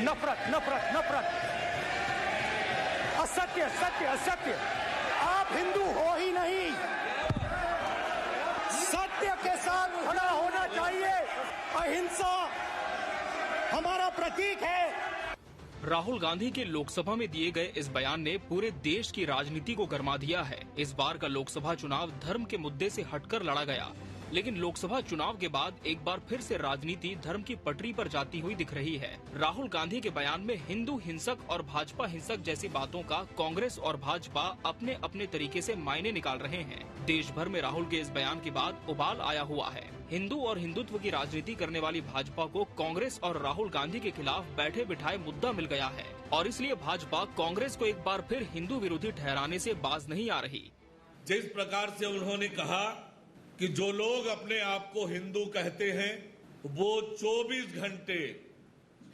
नफरत नफरत नफरत, असत्य सत्य असत्य। आप हिंदू हो ही नहीं, सत्य के साथ खड़ा होना चाहिए। अहिंसा हमारा प्रतीक है। राहुल गांधी के लोकसभा में दिए गए इस बयान ने पूरे देश की राजनीति को गरमा दिया है। इस बार का लोकसभा चुनाव धर्म के मुद्दे से हटकर लड़ा गया, लेकिन लोकसभा चुनाव के बाद एक बार फिर से राजनीति धर्म की पटरी पर जाती हुई दिख रही है। राहुल गांधी के बयान में हिंदू हिंसक और भाजपा हिंसक जैसी बातों का कांग्रेस और भाजपा अपने अपने तरीके से मायने निकाल रहे हैं। देश भर में राहुल के इस बयान के बाद उबाल आया हुआ है। हिंदू और हिंदुत्व की राजनीति करने वाली भाजपा को कांग्रेस और राहुल गांधी के खिलाफ बैठे बिठाए मुद्दा मिल गया है, और इसलिए भाजपा कांग्रेस को एक बार फिर हिंदू विरोधी ठहराने से बाज नहीं आ रही। जिस प्रकार से उन्होंने कहा कि जो लोग अपने आप को हिंदू कहते हैं वो 24 घंटे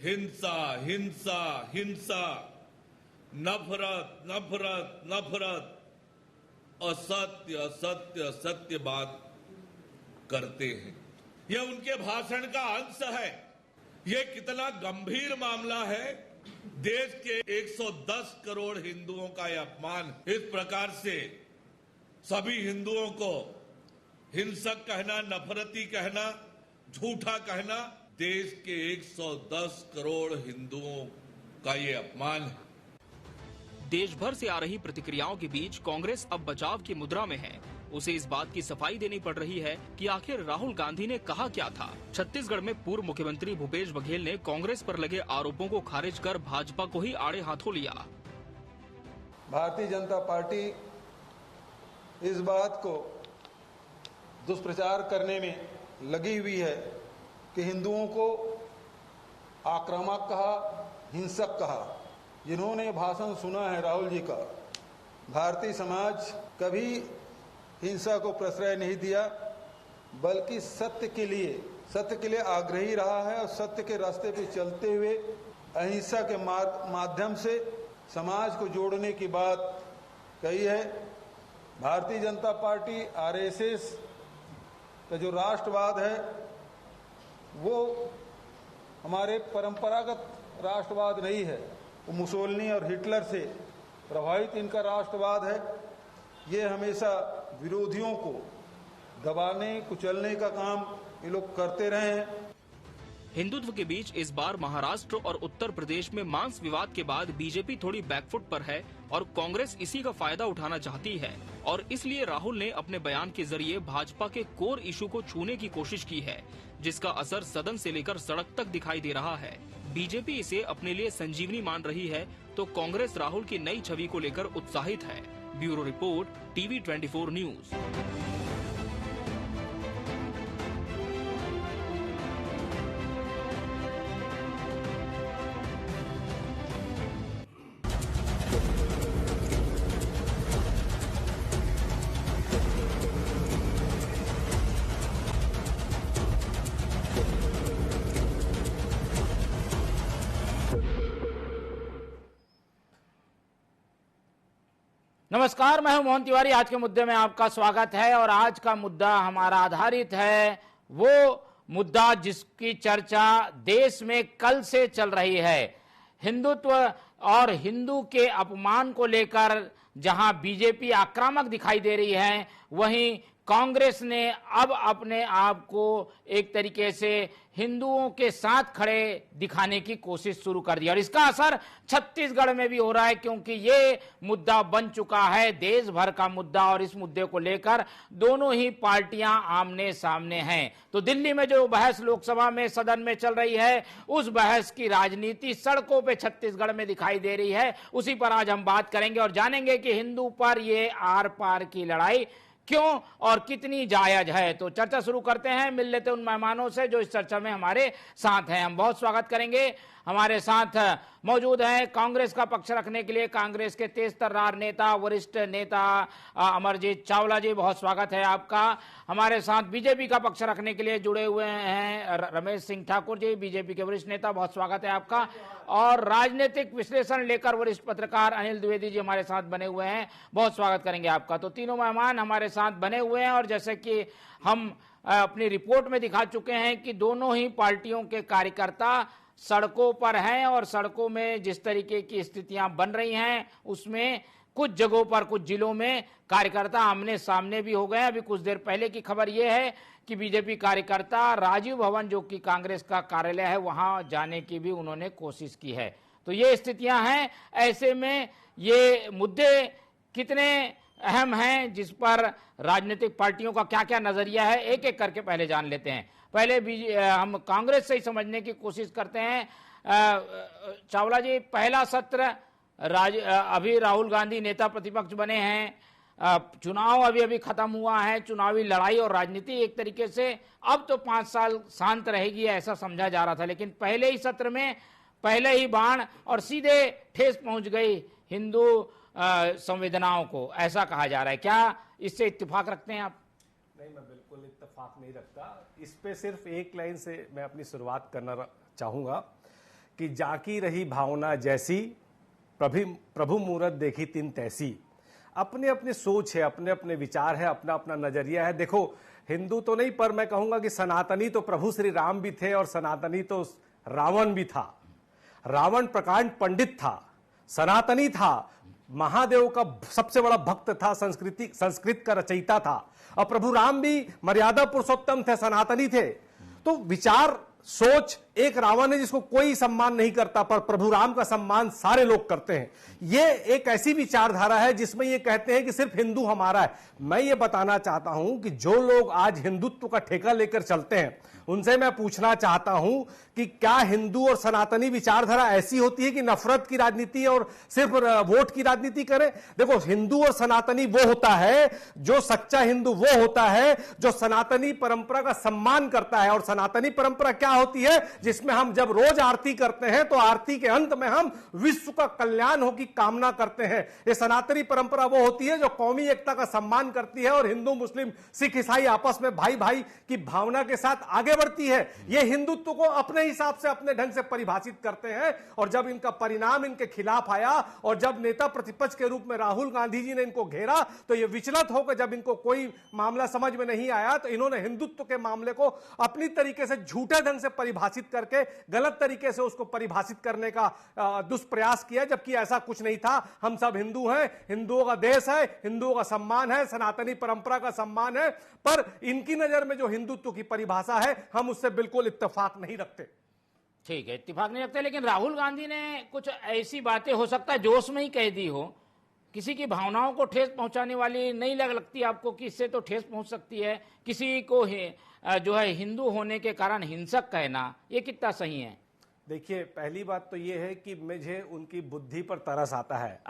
हिंसा हिंसा हिंसा, नफरत नफरत नफरत, असत्य असत्य असत्य बात करते हैं। यह उनके भाषण का अंश है। यह कितना गंभीर मामला है। देश के 110 करोड़ हिंदुओं का यह अपमान, इस प्रकार से सभी हिंदुओं को हिंसक कहना, नफरती कहना, झूठा कहना, देश के 110 करोड़ हिंदुओं का ये अपमान है। देश भर से आ रही प्रतिक्रियाओं के बीच कांग्रेस अब बचाव की मुद्रा में है। उसे इस बात की सफाई देनी पड़ रही है कि आखिर राहुल गांधी ने कहा क्या था। छत्तीसगढ़ में पूर्व मुख्यमंत्री भूपेश बघेल ने कांग्रेस पर लगे आरोपों को खारिज कर भाजपा को ही आड़े हाथों लिया। भारतीय जनता पार्टी इस बात को दुष्प्रचार करने में लगी हुई है कि हिंदुओं को आक्रामक कहा, हिंसक कहा। जिन्होंने भाषण सुना है राहुल जी का, भारतीय समाज कभी हिंसा को प्रश्रय नहीं दिया, बल्कि सत्य के लिए आग्रही रहा है और सत्य के रास्ते पे चलते हुए अहिंसा के माध्यम से समाज को जोड़ने की बात कही है। भारतीय जनता पार्टी आरएसएस का जो राष्ट्रवाद है वो हमारे परंपरागत राष्ट्रवाद नहीं है, वो मुसोलिनी और हिटलर से प्रभावित इनका राष्ट्रवाद है। ये हमेशा विरोधियों को दबाने कुचलने का काम ये लोग करते रहे हैं। हिंदुत्व के बीच इस बार महाराष्ट्र और उत्तर प्रदेश में मांस विवाद के बाद बीजेपी थोड़ी बैकफुट पर है और कांग्रेस इसी का फायदा उठाना चाहती है, और इसलिए राहुल ने अपने बयान के जरिए भाजपा के कोर इशू को छूने की कोशिश की है, जिसका असर सदन से लेकर सड़क तक दिखाई दे रहा है। बीजेपी इसे अपने लिए संजीवनी मान रही है, तो कांग्रेस राहुल की नई छवि को लेकर उत्साहित है। Bureau report, TV 24 news. नमस्कार, मैं हूं मोहन तिवारी। आज के मुद्दे में आपका स्वागत है और आज का मुद्दा हमारा आधारित है वो मुद्दा जिसकी चर्चा देश में कल से चल रही है। हिंदुत्व और हिंदू के अपमान को लेकर जहां बीजेपी आक्रामक दिखाई दे रही है, वहीं कांग्रेस ने अब अपने आप को एक तरीके से हिंदुओं के साथ खड़े दिखाने की कोशिश शुरू कर दी, और इसका असर छत्तीसगढ़ में भी हो रहा है, क्योंकि ये मुद्दा बन चुका है देश भर का मुद्दा और इस मुद्दे को लेकर दोनों ही पार्टियां आमने सामने हैं। तो दिल्ली में जो बहस लोकसभा में सदन में चल रही है, उस बहस की राजनीति सड़कों पे छत्तीसगढ़ में दिखाई दे रही है। उसी पर आज हम बात करेंगे और जानेंगे कि हिंदू पर ये आर पार की लड़ाई क्यों और कितनी जायज है। तो चर्चा शुरू करते हैं, मिल लेते हैं उन मेहमानों से जो इस चर्चा में हमारे साथ हैं। हम बहुत स्वागत करेंगे। हमारे साथ मौजूद हैं कांग्रेस का पक्ष रखने के लिए कांग्रेस के तेज तर्रार नेता, वरिष्ठ नेता अमरजीत चावला जी, बहुत स्वागत है आपका। हमारे साथ बीजेपी का पक्ष रखने के लिए जुड़े हुए हैं रमेश सिंह ठाकुर जी, बीजेपी के वरिष्ठ नेता, बहुत स्वागत है आपका। और राजनीतिक विश्लेषण लेकर वरिष्ठ पत्रकार अनिल द्विवेदी जी हमारे साथ बने हुए हैं, बहुत स्वागत करेंगे आपका। तो तीनों मेहमान हमारे साथ बने हुए हैं और जैसे कि हम अपनी रिपोर्ट में दिखा चुके हैं कि दोनों ही पार्टियों के कार्यकर्ता सड़कों पर हैं और सड़कों में जिस तरीके की स्थितियां बन रही हैं उसमें कुछ जगहों पर, कुछ जिलों में कार्यकर्ता आमने सामने भी हो गए। अभी कुछ देर पहले की खबर यह है कि बीजेपी कार्यकर्ता राजीव भवन, जो कि कांग्रेस का कार्यालय है, वहां जाने की भी उन्होंने कोशिश की है। तो ये स्थितियां हैं। ऐसे में ये मुद्दे कितने अहम हैं, जिस पर राजनीतिक पार्टियों का क्या क्या नजरिया है, एक एक करके पहले जान लेते हैं। पहले हम कांग्रेस से ही समझने की कोशिश करते हैं। चावला जी, पहला सत्र अभी राहुल गांधी नेता प्रतिपक्ष बने हैं, चुनाव अभी अभी खत्म हुआ है, चुनावी लड़ाई और राजनीति एक तरीके से अब तो 5 साल शांत रहेगी ऐसा समझा जा रहा था, लेकिन पहले ही सत्र में पहले ही बाण और सीधे ठेस पहुंच गई हिंदू संवेदनाओं को, ऐसा कहा जा रहा है। क्या इससे इत्तेफाक रखते हैं आप? नहीं, मैं बिल्कुल इत्तेफाक नहीं रखता। इस पे सिर्फ एक लाइन से मैं अपनी शुरुआत करना चाहूंगा कि जाकी रही भावना जैसी, प्रभु मूरत देखी तिन तैसी। अपने अपने सोच है, अपने अपने विचार है, अपना अपना नजरिया है। देखो, हिंदू तो नहीं, पर मैं कहूंगा कि सनातनी तो प्रभु श्री राम भी थे और सनातनी तो रावण भी था। रावण प्रकांड पंडित था, सनातनी था, महादेव का सबसे बड़ा भक्त था, संस्कृत का रचयिता था, और प्रभु राम भी मर्यादा पुरुषोत्तम थे, सनातनी थे। तो विचार, सोच, एक रावण है जिसको कोई सम्मान नहीं करता, पर प्रभु राम का सम्मान सारे लोग करते हैं। ये एक ऐसी विचारधारा है जिसमें ये कहते हैं कि सिर्फ हिंदू हमारा है। मैं ये बताना चाहता हूं कि जो लोग आज हिंदुत्व का ठेका लेकर चलते हैं उनसे मैं पूछना चाहता हूं कि क्या हिंदू और सनातनी विचारधारा ऐसी होती है कि नफरत की राजनीति और सिर्फ वोट की राजनीति करें? देखो, हिंदू और सनातनी वो होता है, जो सच्चा हिंदू वो होता है जो सनातनी परंपरा का सम्मान करता है। और सनातनी परंपरा क्या होती है? जिसमें हम जब रोज आरती करते हैं तो आरती के अंत में हम विश्व का कल्याण हो की कामना करते हैं। ये सनातनी परंपरा वो होती है जो कौमी एकता का सम्मान करती है और हिंदू, मुस्लिम, सिख, ईसाई आपस में भाई भाई की भावना के साथ आगे बढ़ती है। ये हिंदुत्व को अपने हिसाब से, अपने ढंग से परिभाषित करते हैं। और जब इनका परिणाम इनके खिलाफ आया और जब नेता प्रतिपक्ष के रूप में राहुल गांधी जी ने इनको घेरा, तो ये विचलित होकर जब इनको कोई मामला समझ में नहीं आया तो इन्होंने हिंदुत्व के मामले को अपनी तरीके से झूठे ढंग से परिभाषित करके गलत तरीके से उसको परिभाषित करने का दुष्प्रयास किया, जबकि ऐसा कुछ नहीं था। हम सब हिंदू हैं, हिंदुओं का देश है, हिंदुओं का सम्मान है, सनातनी परंपरा का सम्मान है, पर इनकी नजर में जो हिंदुत्व की परिभाषा है हम उससे बिल्कुल इत्तेफाक नहीं रखते। ठीक है, इत्तेफाक नहीं रखते, लेकिन राहुल गांधी ने कुछ ऐसी बातें हो सकता है जोश में ही कह दी हो, किसी की भावनाओं को ठेस पहुंचाने वाली नहीं लगती आपको कि इससे तो ठेस पहुंच सकती है? किसी को जो है हिंदू होने के कारण हिंसक कहना, ये कितना सही है? देखिए, पहली बात तो ये है कि मुझे उनकी बुद्धि पर तरस आता है।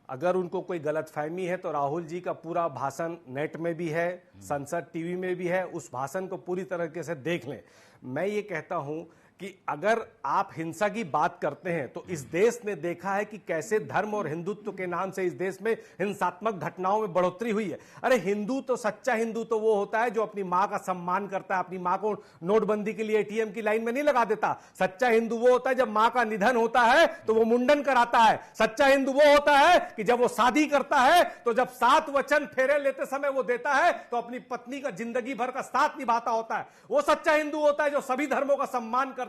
अगर उनको कोई गलतफहमी है तो राहुल जी का पूरा भाषण नेट में भी है, संसद टीवी में भी है, उस भाषण को पूरी तरीके से देख लें। मैं ये कहता हूं कि अगर आप हिंसा की बात करते हैं तो इस देश ने देखा है कि कैसे धर्म और हिंदुत्व के नाम से इस देश में हिंसात्मक घटनाओं में बढ़ोतरी हुई है। अरे हिंदू तो, सच्चा हिंदू तो वो होता है जो अपनी मां का सम्मान करता है, अपनी मां को नोटबंदी के लिए एटीएम की लाइन में नहीं लगा देता। सच्चा हिंदू वो होता है जब मां का निधन होता है तो वो मुंडन कराता है। सच्चा हिंदू वो होता है कि जब वो शादी करता है तो जब 7 वचन फेरे लेते समय वो देता है तो अपनी पत्नी का जिंदगी भर का साथ निभाता होता है। वो सच्चा हिंदू होता है जो सभी धर्मों का सम्मान करता है।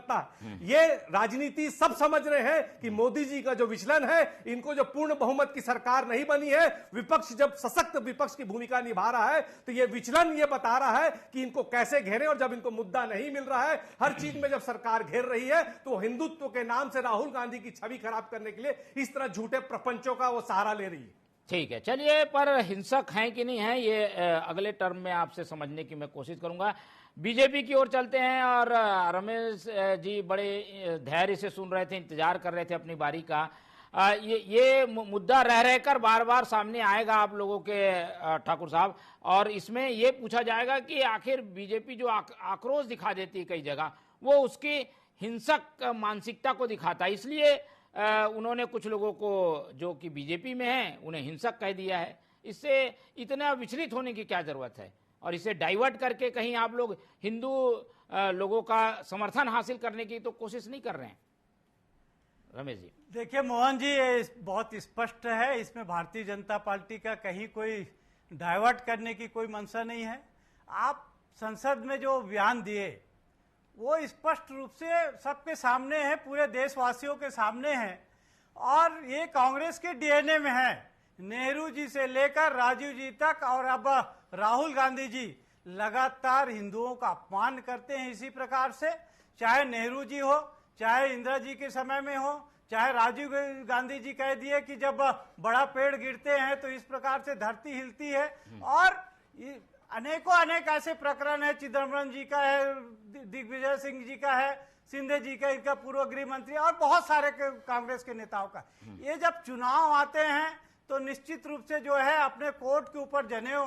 ये राजनीति सब समझ रहे हैं कि मोदी जी का जो विचलन है, इनको जो पूर्ण बहुमत की सरकार नहीं बनी है, विपक्ष जब सशक्त विपक्ष की भूमिका निभा रहा है तो ये विचलन ये बता रहा है कि इनको कैसे घेरें। और जब इनको मुद्दा नहीं मिल रहा है, हर चीज में जब सरकार घेर रही है, तो हिंदुत्व के नाम से राहुल गांधी की छवि खराब करने के लिए इस तरह झूठे प्रपंचों का वो सहारा ले रही है। ठीक है, चलिए, पर हिंसक हैं कि नहीं है ये अगले टर्म में आपसे समझने की मैं कोशिश करूंगा। बीजेपी की ओर चलते हैं और रमेश जी बड़े धैर्य से सुन रहे थे, इंतजार कर रहे थे अपनी बारी का। ये मुद्दा रह रहकर बार बार सामने आएगा आप लोगों के ठाकुर साहब, और इसमें ये पूछा जाएगा कि आखिर बीजेपी जो आक्रोश दिखा देती है कई जगह, वो उसकी हिंसक मानसिकता को दिखाता है। इसलिए उन्होंने कुछ लोगों को जो कि बीजेपी में हैं उन्हें हिंसक कह दिया है। इससे इतना विचलित होने की क्या जरूरत है? और इसे डाइवर्ट करके कहीं आप लोग हिंदू लोगों का समर्थन हासिल करने की तो कोशिश नहीं कर रहे हैं? रमेश जी, देखिए मोहन जी, ये बहुत स्पष्ट है, इसमें भारतीय जनता पार्टी का कहीं कोई डाइवर्ट करने की कोई मंशा नहीं है। आप संसद में जो बयान दिए वो स्पष्ट रूप से सबके सामने है, पूरे देशवासियों के सामने है और ये कांग्रेस के डीएनए में है। नेहरू जी से लेकर राजीव जी तक और अब राहुल गांधी जी लगातार हिंदुओं का अपमान करते हैं इसी प्रकार से, चाहे नेहरू जी हो, चाहे इंदिरा जी के समय में हो, चाहे राजीव गांधी जी कह दिए कि जब बड़ा पेड़ गिरते हैं तो इस प्रकार से धरती हिलती है। और अनेक ऐसे प्रकरण है, चिदम्बरम जी का है, दिग्विजय सिंह जी का है, सिंधे जी का, इनका पूर्व गृह मंत्री और बहुत सारे कांग्रेस के नेताओं का। ये जब चुनाव आते हैं तो निश्चित रूप से जो है अपने कोट के ऊपर जनेऊ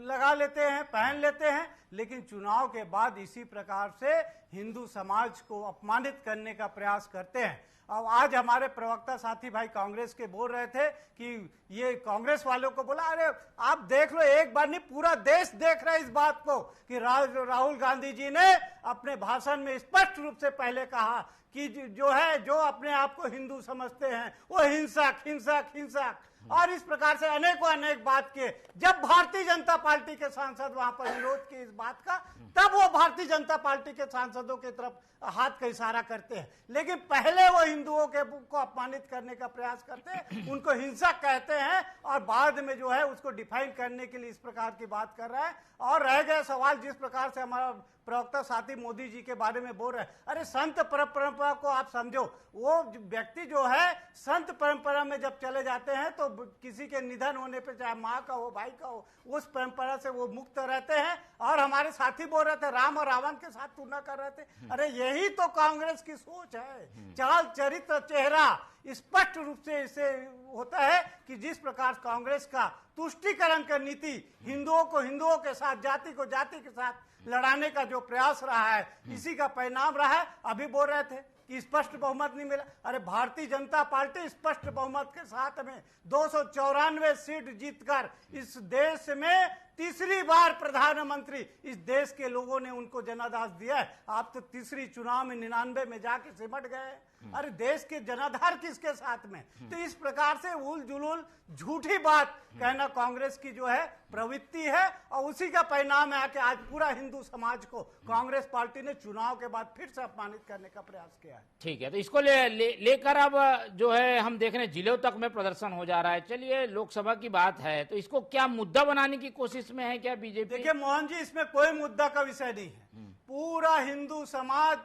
लगा लेते हैं, पहन लेते हैं, लेकिन चुनाव के बाद इसी प्रकार से हिंदू समाज को अपमानित करने का प्रयास करते हैं। अब आज हमारे प्रवक्ता साथी भाई कांग्रेस के बोल रहे थे कि ये कांग्रेस वालों को बोला, अरे आप देख लो, एक बार नहीं पूरा देश देख रहा है इस बात को कि राहुल गांधी जी ने अपने भाषण में स्पष्ट रूप से पहले कहा कि जो है, जो अपने आप को हिंदू समझते हैं वो हिंसक हिंसक हिंसक, और इस प्रकार से अनेक बात किए। जब भारतीय जनता पार्टी के सांसद वहां पर विरोध किए इस बात का, तब वो भारतीय जनता पार्टी के सांसदों की तरफ हाथ का इशारा करते हैं, लेकिन पहले वो हिंदुओं को अपमानित करने का प्रयास करते हैं, उनको हिंसक कहते हैं और बाद में जो है उसको डिफाइन करने के लिए इस प्रकार की बात कर रहा है। और रह गए सवाल जिस प्रकार से हमारा प्रवक्ता साथी मोदी जी के बारे में बोल रहे हैं, अरे संत परंपरा को आप समझो, वो व्यक्ति जो है संत परंपरा में जब चले जाते हैं तो किसी के निधन होने पे, चाहे माँ का हो, भाई का हो, उस परंपरा से वो मुक्त रहते हैं। और हमारे साथी बोल रहे थे राम और रावण के साथ तुलना कर रहे थे, अरे यही तो कांग्रेस की सोच है। चाल चरित्र चेहरा स्पष्ट रूप से इसे होता है कि जिस प्रकार कांग्रेस का तुष्टीकरण का नीति हिंदुओं को हिंदुओं के साथ, जाति को जाति के साथ लड़ाने का जो प्रयास रहा है, इसी का परिणाम रहा है। अभी बोल रहे थे कि स्पष्ट बहुमत नहीं मिला, अरे भारतीय जनता पार्टी स्पष्ट बहुमत के साथ में 294 सीट जीतकर इस देश में तीसरी बार प्रधानमंत्री, इस देश के लोगों ने उनको जनादेश दिया है। आप तो तीसरी चुनाव में 99 में जाके सिमट गए। अरे देश के जनाधार किसके साथ में? तो इस प्रकार से उल जुलूल झूठी बात कहना कांग्रेस की जो है प्रवृत्ति है, और उसी का परिणाम है कि आज पूरा हिंदू समाज को कांग्रेस पार्टी ने चुनाव के बाद फिर से अपमानित करने का प्रयास किया है। ठीक है, तो इसको लेकर अब जो है हम देख रहे हैं जिलों तक में प्रदर्शन हो जा रहा है। चलिए, लोकसभा की बात है तो इसको क्या मुद्दा बनाने की कोशिश में है क्या बीजेपी? देखिए मोहन जी, इसमें कोई मुद्दा का विषय नहीं है। पूरा हिंदू समाज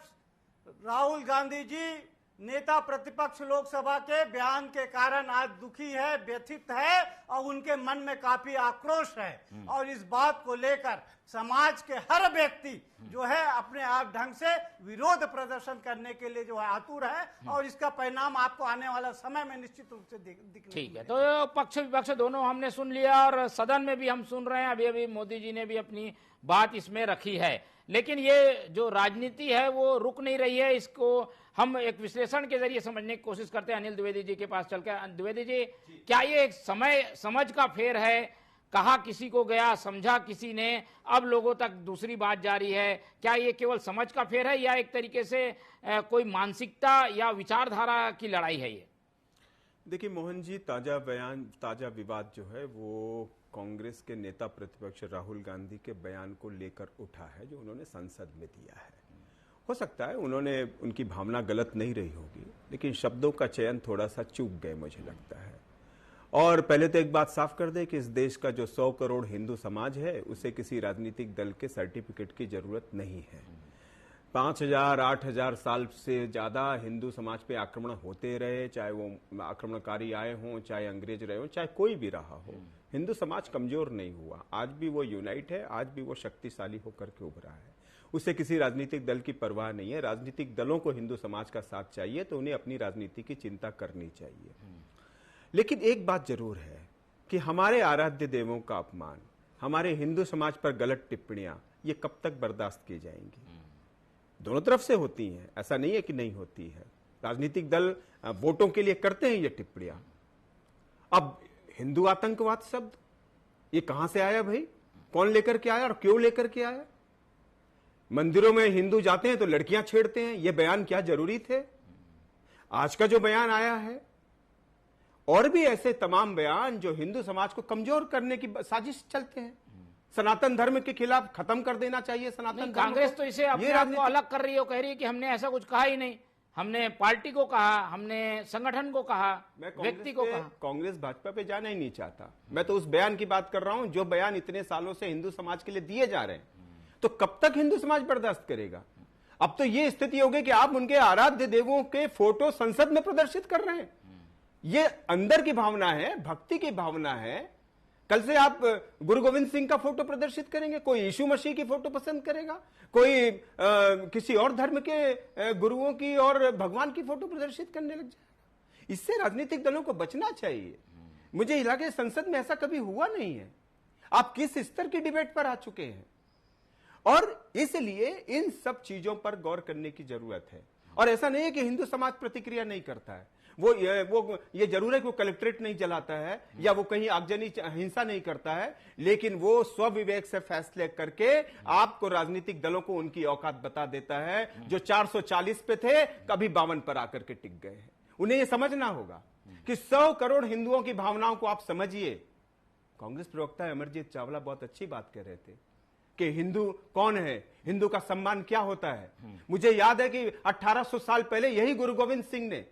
राहुल गांधी जी नेता प्रतिपक्ष लोकसभा के बयान के कारण आज दुखी है, व्यथित है और उनके मन में काफी आक्रोश है। और इस बात को लेकर समाज के हर व्यक्ति जो है अपने आप ढंग से विरोध प्रदर्शन करने के लिए जो है आतुर है, और इसका परिणाम आपको आने वाला समय में निश्चित रूप से दिखने। ठीक है, तो पक्ष विपक्ष दोनों हमने सुन लिया और सदन में भी हम सुन रहे हैं। अभी मोदी जी ने भी अपनी बात इसमें रखी है, लेकिन ये जो राजनीति है वो रुक नहीं रही है। इसको हम एक विश्लेषण के जरिए समझने की कोशिश करते हैं। अनिल द्विवेदी जी के पास चलकर, द्विवेदी जी, क्या ये एक समझ का फेर है? कहा किसी को गया, समझा किसी ने, अब लोगों तक दूसरी बात जारी है। क्या ये केवल समझ का फेर है या एक तरीके से कोई मानसिकता या विचारधारा की लड़ाई है ये? देखिए मोहन जी, ताजा बयान, ताजा विवाद जो है वो कांग्रेस के नेता प्रतिपक्ष राहुल गांधी के बयान को लेकर उठा है, जो उन्होंने संसद में दिया है। हो सकता है उनकी भावना गलत नहीं रही होगी, लेकिन शब्दों का चयन थोड़ा सा चूक गए मुझे लगता है। और पहले तो एक बात साफ कर दे कि इस देश का जो 100 करोड़ हिंदू समाज है उसे किसी राजनीतिक दल के सर्टिफिकेट की जरूरत नहीं है। 5000 8000 साल से ज्यादा हिंदू समाज पे आक्रमण होते रहे, चाहे वो आक्रमणकारी आए हों, चाहे अंग्रेज रहे हों, चाहे कोई भी रहा हो, हिंदू समाज कमजोर नहीं हुआ। आज भी वो यूनाइट है, आज भी वो शक्तिशाली होकर के उभरा है। उसे किसी राजनीतिक दल की परवाह नहीं है। राजनीतिक दलों को हिंदू समाज का साथ चाहिए तो उन्हें अपनी राजनीति की चिंता करनी चाहिए। लेकिन एक बात जरूर है कि हमारे आराध्य देवों का अपमान, हमारे हिंदू समाज पर गलत टिप्पणियां, ये कब तक बर्दाश्त की जाएंगी? दोनों तरफ से होती हैं, ऐसा नहीं है कि नहीं होती है। राजनीतिक दल वोटों के लिए करते हैं ये टिप्पणियां। अब हिंदू आतंकवाद शब्द ये कहां से आया भाई? कौन लेकर के आया और क्यों लेकर के आया? मंदिरों में हिंदू जाते हैं तो लड़कियां छेड़ते हैं, ये बयान क्या जरूरी थे? आज का जो बयान आया है और भी ऐसे तमाम बयान जो हिंदू समाज को कमजोर करने की साजिश चलते हैं, सनातन धर्म के खिलाफ खत्म कर देना चाहिए सनातन धर्म कांग्रेस को। तो इसे अपने आप को अलग कर रही है, कह रही है कि हमने ऐसा कुछ कहा ही नहीं, हमने पार्टी को कहा, हमने संगठन को कहा, व्यक्ति को कहा। कांग्रेस भाजपा पे जाना ही नहीं चाहता। मैं तो उस बयान की बात कर रहा हूं जो बयान इतने सालों से हिंदू समाज के लिए दिए जा रहे हैं। तो कब तक हिंदू समाज बर्दाश्त करेगा? अब तो ये स्थिति हो गई कि आप उनके आराध्य देवों के फोटो संसद में प्रदर्शित कर रहे हैं। ये अंदर की भावना है, भक्ति की भावना है। कल से आप गुरु गोविंद सिंह का फोटो प्रदर्शित करेंगे, कोई यीशु मसीह की फोटो पसंद करेगा, कोई किसी और धर्म के गुरुओं की और भगवान की फोटो प्रदर्शित करने लग जाएगा। इससे राजनीतिक दलों को बचना चाहिए। मुझे इलाके संसद में ऐसा कभी हुआ नहीं है। आप किस स्तर की डिबेट पर आ चुके हैं? और इसलिए इन सब चीजों पर गौर करने की जरूरत है। और ऐसा नहीं है कि हिंदू समाज प्रतिक्रिया नहीं करता है। वो ये जरूर है कि वो कलेक्ट्रेट नहीं जलाता है या वो कहीं आगजनी हिंसा नहीं करता है, लेकिन वो स्वविवेक से फैसले करके आपको राजनीतिक दलों को उनकी औकात बता देता है। जो 440 पे थे कभी 52 पर आकर के टिक गए हैं। उन्हें ये समझना होगा कि 100 करोड़ हिंदुओं की भावनाओं को आप समझिए। कांग्रेस प्रवक्ता अमरजीत चावला बहुत अच्छी बात कह रहे थे कि हिंदू कौन है, हिंदू का सम्मान क्या होता है। मुझे याद है कि 1800 साल पहले यही गुरु गोविंद सिंह ने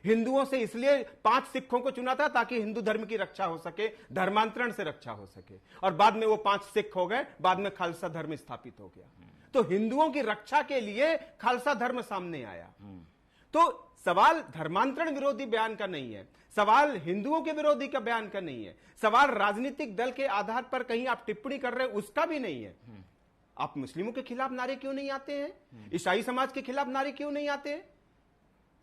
हिंदुओं से इसलिए 5 सिखों को चुना था ताकि हिंदू धर्म की रक्षा हो सके, धर्मांतरण से रक्षा हो सके। और बाद में वो 5 सिख हो गए, बाद में खालसा धर्म स्थापित हो गया। तो हिंदुओं की रक्षा के लिए खालसा धर्म सामने आया। तो सवाल धर्मांतरण विरोधी बयान का नहीं है, सवाल हिंदुओं के विरोधी का बयान का नहीं है, सवाल राजनीतिक दल के आधार पर कहीं आप टिप्पणी कर रहे हैं उसका भी नहीं है। आप मुस्लिमों के खिलाफ नारे क्यों नहीं आते हैं? ईसाई समाज के खिलाफ नारे क्यों नहीं आते हैं?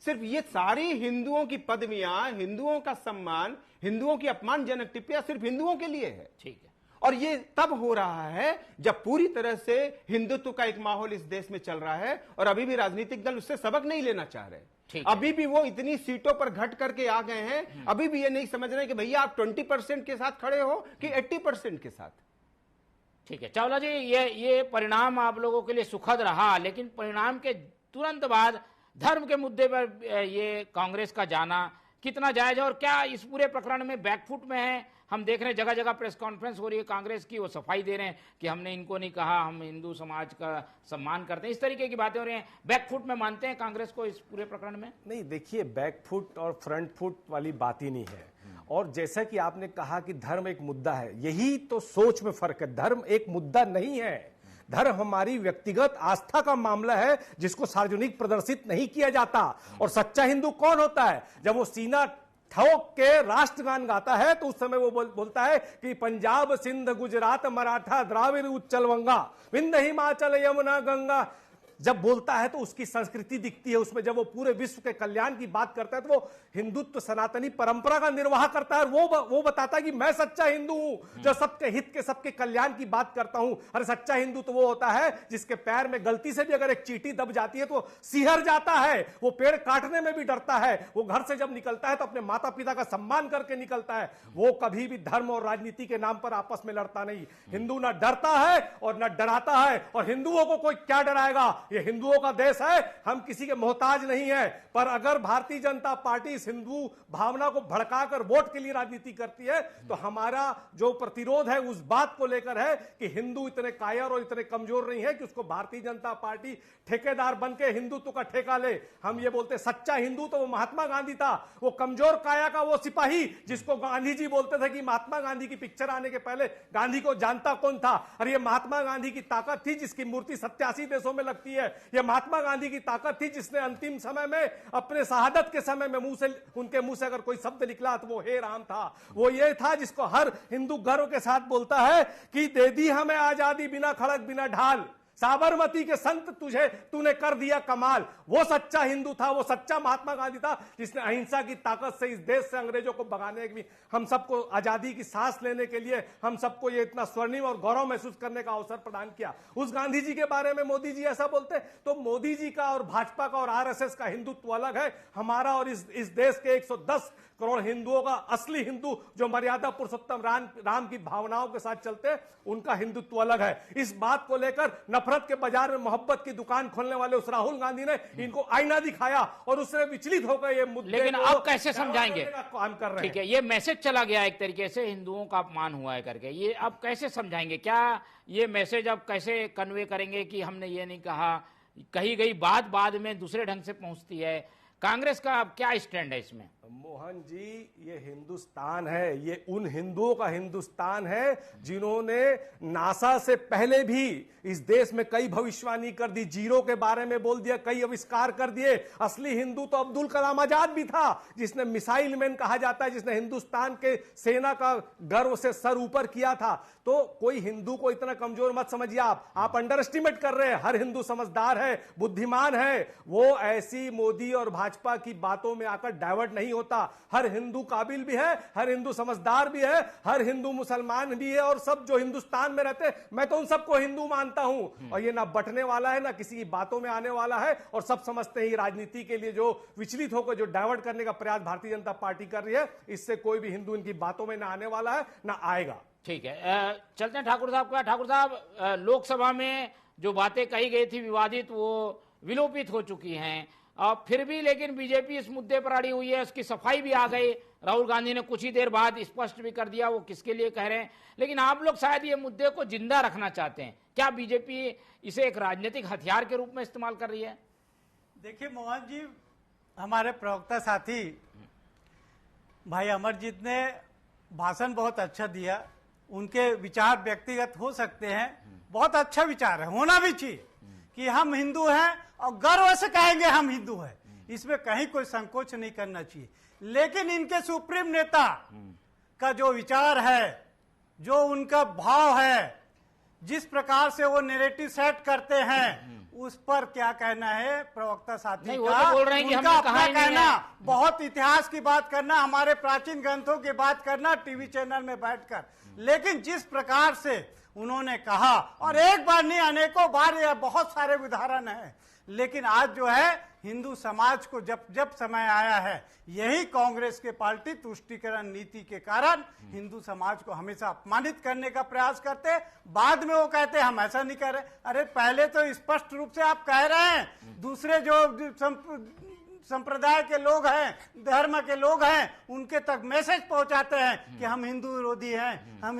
सिर्फ ये सारी हिंदुओं की पदवियां, हिंदुओं का सम्मान, हिंदुओं की अपमानजनक टिप्पणियां सिर्फ हिंदुओं के लिए है। ठीक है। और ये तब हो रहा है जब पूरी तरह से हिंदुत्व का एक माहौल इस देश में चल रहा है और अभी भी राजनीतिक दल उससे सबक नहीं लेना चाह रहे। अभी भी वो इतनी सीटों पर घट करके आ गए हैं, अभी भी ये नहीं समझ रहे कि भैया आप 20% के साथ खड़े हो कि 80% के साथ। ठीक है चावला जी, ये परिणाम आप लोगों के लिए सुखद रहा, लेकिन परिणाम के तुरंत बाद धर्म के मुद्दे पर ये कांग्रेस का जाना कितना जायज है और क्या इस पूरे प्रकरण में बैकफुट में है? हम देख रहे हैं जगह जगह प्रेस कॉन्फ्रेंस हो रही है कांग्रेस की, वो सफाई दे रहे हैं कि हमने इनको नहीं कहा, हम हिंदू समाज का सम्मान करते हैं, इस तरीके की बातें हो रही हैं। बैकफुट में मानते हैं कांग्रेस को इस पूरे प्रकरण में? नहीं, देखिए बैकफुट और फ्रंट फुट वाली बात ही नहीं है। और जैसा कि आपने कहा कि धर्म एक मुद्दा है, यही तो सोच में फर्क है। धर्म एक मुद्दा नहीं है, धर्म हमारी व्यक्तिगत आस्था का मामला है जिसको सार्वजनिक प्रदर्शित नहीं किया जाता। और सच्चा हिंदू कौन होता है? जब वो सीना ठोक के राष्ट्रगान गाता है तो उस समय वो बोलता है कि पंजाब सिंध गुजरात मराठा द्राविड़ उच्चल वंगा विंध्य हिमाचल यमुना गंगा जब बोलता है तो उसकी संस्कृति दिखती है उसमें। जब वो पूरे विश्व के कल्याण की बात करता है तो वो हिंदुत्व सनातनी परंपरा का निर्वाह करता है। वो बताता है कि मैं सच्चा हिंदू हूं जो सबके हित के, सबके कल्याण की बात करता हूं। अरे सच्चा हिंदू तो वो होता है जिसके पैर में गलती से भी अगर एक चींटी दब जाती है तो सिहर जाता है, वो पेड़ काटने में भी डरता है, वो घर से जब निकलता है तो अपने माता पिता का सम्मान करके निकलता है। वो कभी भी धर्म और राजनीति के नाम पर आपस में लड़ता नहीं। हिंदू ना डरता है और ना डराता है। और हिंदुओं को कोई क्या डराएगा? ये हिंदुओं का देश है, हम किसी के मोहताज नहीं है। पर अगर भारतीय जनता पार्टी इस हिंदू भावना को भड़काकर वोट के लिए राजनीति करती है तो हमारा जो प्रतिरोध है उस बात को लेकर है कि हिंदू इतने कायर और इतने कमजोर नहीं है कि उसको भारतीय जनता पार्टी ठेकेदार बनके हिंदुत्व का ठेका ले। हम ये बोलते सच्चा हिंदू तो वो महात्मा गांधी था, वो कमजोर काया का वो सिपाही जिसको गांधी जी बोलते थे कि महात्मा गांधी की पिक्चर आने के पहले गांधी को जानता कौन था? और ये महात्मा गांधी की ताकत थी जिसकी मूर्ति 87 देशों में लगती है। यह महात्मा गांधी की ताकत थी जिसने अंतिम समय में अपने शहादत के समय में उनके मुंह से अगर कोई शब्द निकला तो वो हे राम था। वो ये था जिसको हर हिंदू गर्व के साथ बोलता है कि दे दी हमें आजादी बिना खड़क बिना ढाल, साबरमती के संत तूने कर दिया कमाल। वो सच्चा हिंदू था, वो सच्चा महात्मा गांधी था जिसने अहिंसा की ताकत से इस देश से अंग्रेजों को भगाने की, हम सबको आजादी की सांस लेने के लिए, हम सबको ये इतना स्वर्णिम और गौरव महसूस करने का अवसर प्रदान किया। उस गांधी जी के बारे में मोदी जी ऐसा बोलते तो मोदी जी का और भाजपा का और आरएसएस का हिंदुत्व अलग है। हमारा और इस देश के 110 करोड़ हिंदुओं का असली हिंदू जो मर्यादा पुरुषोत्तम राम की भावनाओं के साथ चलते हैं, उनका हिंदुत्व अलग है। इस बात को लेकर नफरत नफरत के बाजार में मोहब्बत की दुकान खोलने वाले उस राहुल गांधी ने इनको आईना दिखाया और उससे विचलित होकर ये मुद्दे लेकिन अब कैसे समझाएंगे? काम कर रहे हैं। ठीक है, ये मैसेज चला गया एक तरीके से हिंदुओं का अपमान हुआ है करके, ये अब कैसे समझाएंगे? क्या ये मैसेज अब कैसे कन्वे करेंगे कि हमने ये नहीं कहा, कही गई बात बाद में दूसरे ढंग से पहुंचती है? कांग्रेस का अब क्या स्टैंड है इसमें? मोहन जी, ये हिंदुस्तान है, ये उन हिंदुओं का हिंदुस्तान है जिन्होंने नासा से पहले भी इस देश में कई भविष्यवाणी कर दी, जीरो के बारे में बोल दिया, कई आविष्कार कर दिए। असली हिंदू तो अब्दुल कलाम आजाद भी था, जिसने मिसाइल मैन कहा जाता है, जिसने हिंदुस्तान के सेना का गर्व से सर ऊपर किया था। तो कोई हिंदू को इतना कमजोर मत समझिए आप अंडर एस्टिमेट कर रहे हैं। हर हिंदू समझदार है, बुद्धिमान है, वो ऐसी मोदी और भाजपा की बातों में आकर डाइवर्ट नहीं होता। हर हिंदू काबिल भी है, हर हिंदू समझदार भी है, हर हिंदू मुसलमान भी है, और सब जो हिंदुस्तान में रहते हैं, मैं तो उन सबको हिंदू मानता हूं। और ये ना बंटने वाला है, ना किसी की बातों में आने वाला है। और सब समझते हैं राजनीति के लिए जो विचलित होकर जो डाइवर्ट करने का प्रयास भारतीय जनता पार्टी कर रही है, इससे कोई भी हिंदू इनकी बातों में ना आने वाला है, ना आएगा। ठीक है, चलते हैं ठाकुर साहब का। ठाकुर साहब, लोकसभा में जो बातें कही गई थी विवादित, वो विलोपित हो चुकी हैं, और फिर भी लेकिन बीजेपी इस मुद्दे पर अड़ी हुई है, उसकी सफाई भी आ गई। राहुल गांधी ने कुछ ही देर बाद स्पष्ट भी कर दिया वो किसके लिए कह रहे हैं। लेकिन आप लोग शायद ये मुद्दे को जिंदा रखना चाहते हैं। क्या बीजेपी इसे एक राजनीतिक हथियार के रूप में इस्तेमाल कर रही है? देखिए मोहन जी, हमारे प्रवक्ता साथी भाई अमरजीत ने भाषण बहुत अच्छा दिया। उनके विचार व्यक्तिगत हो सकते हैं, बहुत अच्छा विचार है, होना भी चाहिए कि हम हिंदू हैं और गर्व से कहेंगे हम हिंदू हैं, इसमें कहीं कोई संकोच नहीं करना चाहिए। लेकिन इनके सुप्रीम नेता का जो विचार है, जो उनका भाव है, जिस प्रकार से वो नैरेटिव सेट करते हैं, उस पर क्या कहना है प्रवक्ता साथी का? तो बोल रहे हैं कि उनका हमने अपना कहा ही नहीं कहना, है। बहुत इतिहास की बात करना, हमारे प्राचीन ग्रंथों की बात करना टीवी चैनल में बैठकर। लेकिन जिस प्रकार से उन्होंने कहा, और एक बार नहीं अनेकों बार, यह बहुत सारे उदाहरण हैं। लेकिन आज जो है हिंदू समाज को जब समय आया है, यही कांग्रेस के पार्टी तुष्टीकरण नीति के कारण हिंदू समाज को हमेशा अपमानित करने का प्रयास करते। बाद में वो कहते हम ऐसा नहीं कर रहे। अरे पहले तो स्पष्ट रूप से आप कह रहे हैं, दूसरे जो संप्रदाय के लोग हैं, धर्म के लोग हैं, उनके तक मैसेज पहुंचाते हैं कि हम हिंदू विरोधी हैं, हम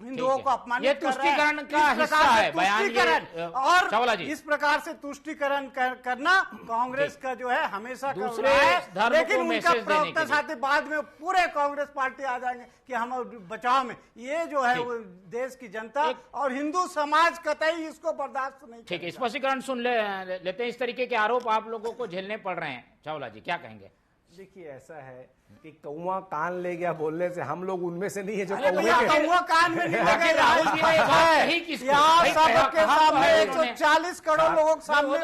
हिंदुओं को अपमानित कर रहे हैं। तुष्टीकरण का हिस्सा है बयान। और इस प्रकार से तुष्टीकरण करना कांग्रेस का जो है हमेशा का दूसरे है। लेकिन उनका प्रवक्ता साथी बाद में पूरे कांग्रेस पार्टी आ जाएंगे कि हम बचाव में। ये जो है वो देश की जनता और हिंदू समाज कतई इसको बर्दाश्त नहीं। ठीक है, स्पष्टीकरण सुन लेते हैं। इस तरीके के आरोप आप लोगों को झेलने पड़ रहे हैं, चावला जी क्या कहेंगे? देखिए, ऐसा है कि कौवा कान ले गया बोलने से हम लोग उनमें से नहीं है जो कौवा कान में नहीं लगे। राहुल जी ने बात कही किसको? यहाँ सबके सामने 140 करोड़ लोगों के सामने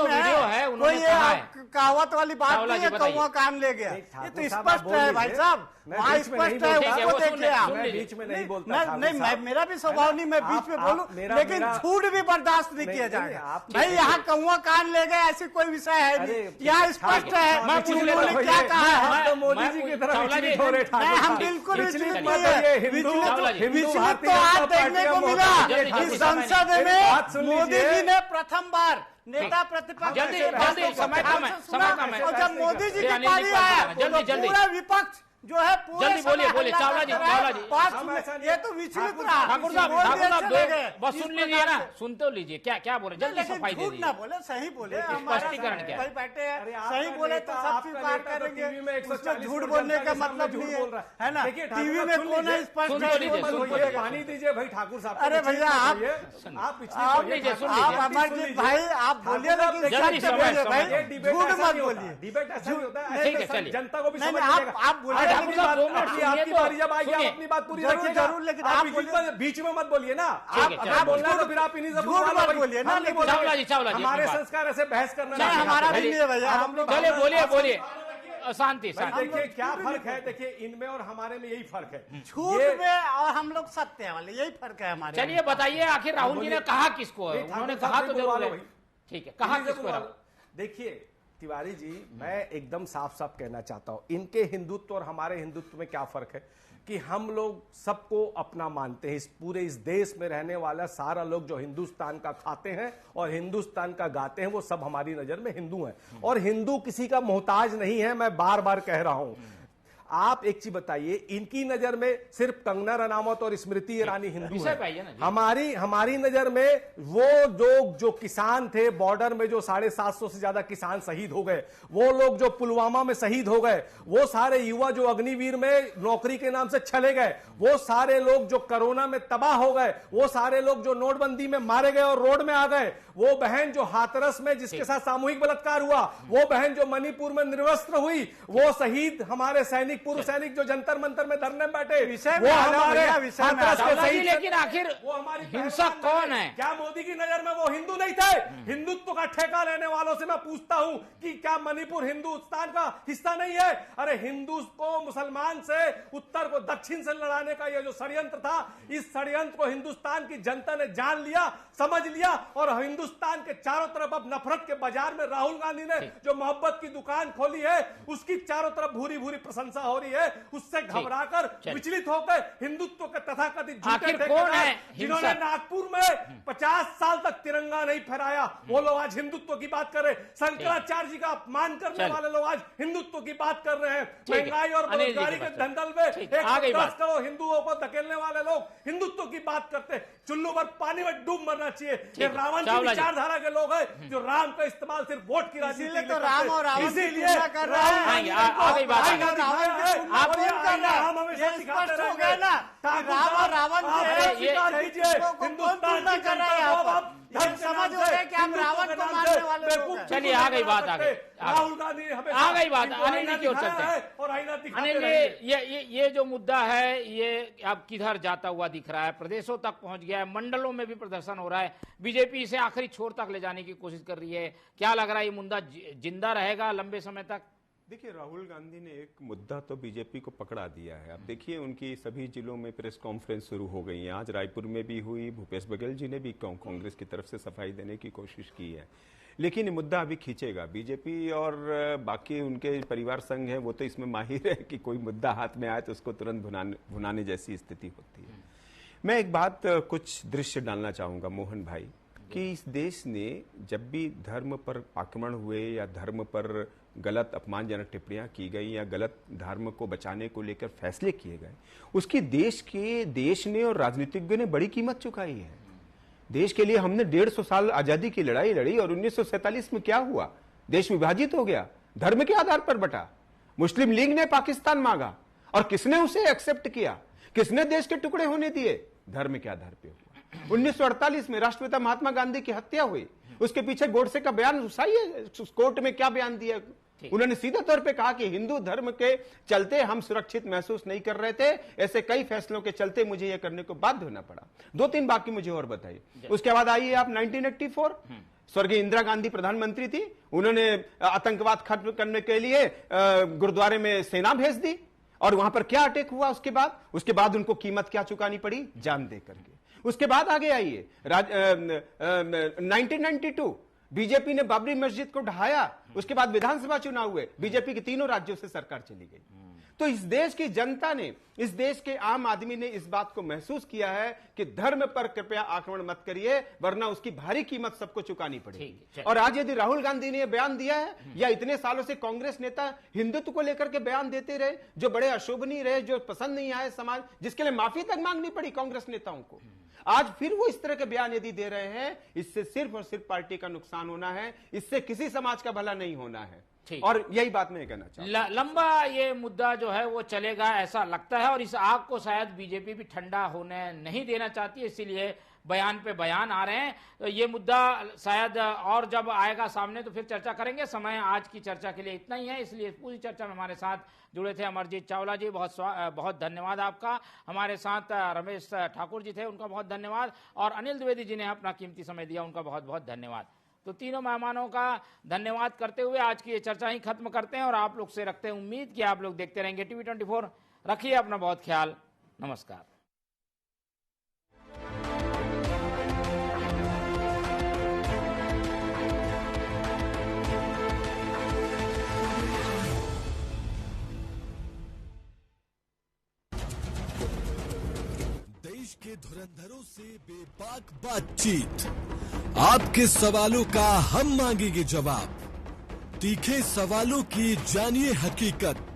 है, कोई कहावत वाली बात नहीं है कौवा कान ले गया। ये तो स्पष्ट है भाई साहब, वहाँ स्पष्ट है, उसको देखिए आप। मैं बीच में नहीं बोलता। नहीं, मेरा भी स्वभाव नहीं मैं बीच में बोलूं, लेकिन झूठ भी बर्दाश्त नहीं किया जाएगा। भाई यहाँ कौवा कान ले गए ऐसी कोई विषय है नहीं, यहाँ स्पष्ट है उन्होंने क्या कहा है। मोदी जी की तरफ विचलित हो रहे थे। हम बिल्कुल विचलित नहीं है। विचलित तो आज देखने को मिला कि संसद में मोदी जी ने प्रथम बार नेता प्रतिपक्ष समय कम है। और जब मोदी जी की पारी आया तो पूरा विपक्ष जो है जल्दी बोलिए चावला जी ये तो विचलित रहा। ठाकुर साहब बस सुन लीजिए ना, सुनते लीजिए क्या बोले, जल्दी सफाई दे दीजिए। ना बोले, सही बोले, स्पष्टीकरण क्या भाई बैठे हैं, सही बोले तो सब स्वीकार करेंगे, उसमें झूठ बोलने का मतलब नहीं है ना। टीवी में कौन है स्पष्ट? पानी दीजिए भाई ठाकुर साहब। अरे भैया आप अमरजीत भाई आप बोलिए ना, झूठ मत बोलिए, डिबेट ऐसा होता है, जनता को भी समझ आप बोलिए। आपकी बारी जब आएगी आप अपनी बात पूरी रखिए जरूर, लेकिन आप बीच में मत बोलिए ना। आप बोलना है तो फिर आप इन्हीं सब बोलिए ना। हमारे संस्कार ऐसे बहस करना हमारा भी नहीं है भैया। चलिए बोलिए शांति। देखिए क्या फर्क है, देखिए इनमें और हमारे में यही फर्क है, झूठ में और हम लोग सत्य वाले, यही फर्क है हमारे। चलिए बताइए आखिर राहुल जी ने कहा किसको है? उन्होंने कहा तो जरूर है, ठीक है, कहा किसको? देखिए तिवारी जी, मैं एकदम साफ साफ कहना चाहता हूं, इनके हिंदुत्व और हमारे हिंदुत्व में क्या फर्क है कि हम लोग सबको अपना मानते हैं। इस देश में रहने वाला सारा लोग जो हिंदुस्तान का खाते हैं और हिंदुस्तान का गाते हैं, वो सब हमारी नजर में हिंदू हैं, और हिंदू किसी का मोहताज नहीं है। मैं बार बार कह रहा हूं। आप एक चीज बताइए, इनकी नजर में सिर्फ कंगना रनावत और स्मृति ईरानी हिंदू हैं। हमारी नजर में वो जो किसान थे बॉर्डर में, जो 750 से ज्यादा किसान शहीद हो गए, वो लोग जो पुलवामा में शहीद हो गए, वो सारे युवा जो अग्निवीर में नौकरी के नाम से चले गए, वो सारे लोग जो कोरोना में तबाह हो गए, वो सारे लोग जो नोटबंदी में मारे गए और रोड में आ गए, वो बहन जो हाथरस में जिसके साथ सामूहिक बलात्कार हुआ, वो बहन जो मणिपुर में निर्वस्त्र हुई, वो शहीद हमारे सैनिक, पूर्व सैनिक जो जंतर मंतर में धरने में बैठे, वो हमारे हाथरस के शहीद। लेकिन आखिर वो हमारी हिंसक कौन है? क्या मोदी की नजर में वो हिंदू नहीं थे? हिंदुत्व का ठेका लेने वालों से मैं पूछता हूं कि क्या मणिपुर हिंदुस्तान का हिस्सा नहीं है? अरे हिंदू को मुसलमान से, उत्तर को दक्षिण से लड़ाने का ये जो षड्यंत्र था, इस षड्यंत्र को हिंदुस्तान की जनता ने जान लिया, समझ लिया, और हिंदुस्तान के चारों तरफ अब नफरत के बाजार में राहुल गांधी ने जो मोहब्बत की दुकान खोली है, उसकी चारों तरफ भूरी भूरी प्रशंसा हो रही है। उससे घबराकर, विचलित होकर हिंदुत्व के तथाकथित झूठे ठेकेदार जिन्होंने नागपुर में 50 साल तक तिरंगा नहीं फहराया, वो लोग आज हिंदुत्व की बात कर रहे हैं। शंकराचार्य जी का अपमान करने वाले लोग आज हिंदुत्व की बात कर रहे हैं। महंगाई और बेरोजगारी के दंगल में 110 करोड़ हिंदुओं को धकेलने वाले लोग हिंदुत्व की बात करते हैं। चुल्लू भर पानी में डूब मरना चाहिए। ये रावण की विचारधारा के लोग हैं जो राम का इस्तेमाल सिर्फ वोट की राजनीति के लिए तो राम और रावण इसीलिए कर रहे हैं। आप ये स्पष्ट हो गया ना कि राम और रावण हिंदुस्तान की कर रहे हैं। आप समझ हो गए कि आप रावण को मानने वाले लोग हैं। चलिए आ गई बात, राहुल गांधी आ गई बात। अनिल जी की ओर चलते हैं। और आईना दिखाते अनिल जी, ये जो मुद्दा है, ये अब किधर जाता हुआ दिख रहा है? प्रदेशों तक पहुंच गया है, मंडलों में भी प्रदर्शन हो रहा है, बीजेपी इसे आखिरी छोर तक ले जाने की कोशिश कर रही है। क्या लग रहा है, ये मुद्दा जिंदा रहेगा लंबे समय तक? देखिए, राहुल गांधी ने एक मुद्दा तो बीजेपी को पकड़ा दिया है। अब देखिए, उनकी सभी जिलों में प्रेस कॉन्फ्रेंस शुरू हो गई है। आज रायपुर में भी हुई। भूपेश बघेल जी ने भी कांग्रेस की तरफ से सफाई देने की कोशिश की है, लेकिन ये मुद्दा अभी खींचेगा। बीजेपी और बाकी उनके परिवार संघ है, वो तो इसमें माहिर है कि कोई मुद्दा हाथ में आए तो उसको तुरंत भुनाने जैसी स्थिति होती है। मैं एक बात, कुछ दृश्य डालना चाहूंगा मोहन भाई, कि इस देश ने जब भी धर्म पर आक्रमण हुए या धर्म पर गलत अपमानजनक टिप्पणियां की गई या गलत धर्म को बचाने को लेकर फैसले किए गए, उसकी देश ने और राजनीतिज्ञों ने बड़ी कीमत चुकाई है। देश के लिए हमने 150 साल आजादी की लड़ाई लड़ी, और 1947 में क्या हुआ? देश विभाजित हो गया, धर्म के आधार पर बटा। मुस्लिम लीग ने पाकिस्तान मांगा, और किसने उसे एक्सेप्ट किया? किसने देश के टुकड़े होने दिए? धर्म के आधार पर हुआ। 1948 में राष्ट्रपिता महात्मा गांधी की हत्या हुई, उसके पीछे गोडसे का बयान कोर्ट में क्या बयान दिया? उन्होंने सीधे तौर पे कहा कि हिंदू धर्म के चलते हम सुरक्षित महसूस नहीं कर रहे थे, ऐसे कई फैसलों के चलते मुझे यह करने को बाध्य होना पड़ा। 2-3 बाकी मुझे और बताइए। उसके बाद आइए आप 1984, स्वर्गीय इंदिरा गांधी प्रधानमंत्री थी, उन्होंने आतंकवाद खत्म करने के लिए गुरुद्वारे में सेना भेज दी, और वहां पर क्या अटैक हुआ? उसके बाद उनको कीमत क्या चुकानी पड़ी? जान दे करके। उसके बाद आगे आइए, 1992 बीजेपी ने बाबरी मस्जिद को ढहाया, उसके बाद विधानसभा चुनाव हुए, बीजेपी के तीनों राज्यों से सरकार चली गई। तो इस देश की जनता ने, इस देश के आम आदमी ने इस बात को महसूस किया है कि धर्म पर कृपया आक्रमण मत करिए, वरना उसकी भारी कीमत सबको चुकानी पड़ेगी। और आज यदि राहुल गांधी ने यह बयान दिया है, या इतने सालों से कांग्रेस नेता हिंदुत्व को लेकर के बयान देते रहे, जो बड़े अशोभनीय रहे, जो पसंद नहीं आए समाज, जिसके लिए माफी तक मांगनी पड़ी कांग्रेस नेताओं को, आज फिर वो इस तरह के बयान यदि दे रहे हैं, इससे सिर्फ और सिर्फ पार्टी का नुकसान होना है, इससे किसी समाज का भला नहीं होना है। और यही बात मैं कहना चाहता हूं। लंबा ये मुद्दा जो है वो चलेगा ऐसा लगता है, और इस आग को शायद बीजेपी भी ठंडा होने नहीं देना चाहती है, इसीलिए बयान पे बयान आ रहे हैं। तो ये मुद्दा शायद और जब आएगा सामने तो फिर चर्चा करेंगे। समय आज की चर्चा के लिए इतना ही है, इसलिए पूरी चर्चा में हमारे साथ जुड़े थे अमरजीत चावला जी, बहुत धन्यवाद आपका। हमारे साथ रमेश ठाकुर जी थे, उनका बहुत धन्यवाद, और अनिल द्विवेदी जी ने अपना कीमती समय दिया, उनका बहुत बहुत धन्यवाद। तो तीनों मेहमानों का धन्यवाद करते हुए आज की ये चर्चा ही खत्म करते हैं, और आप लोग से रखते हैं उम्मीद कि आप लोग देखते रहेंगे TV24। रखिए अपना बहुत ख्याल। नमस्कार। के धुरंधरों से बेबाक बातचीत, आपके सवालों का हम मांगेंगे जवाब। तीखे सवालों की जानिए हकीकत।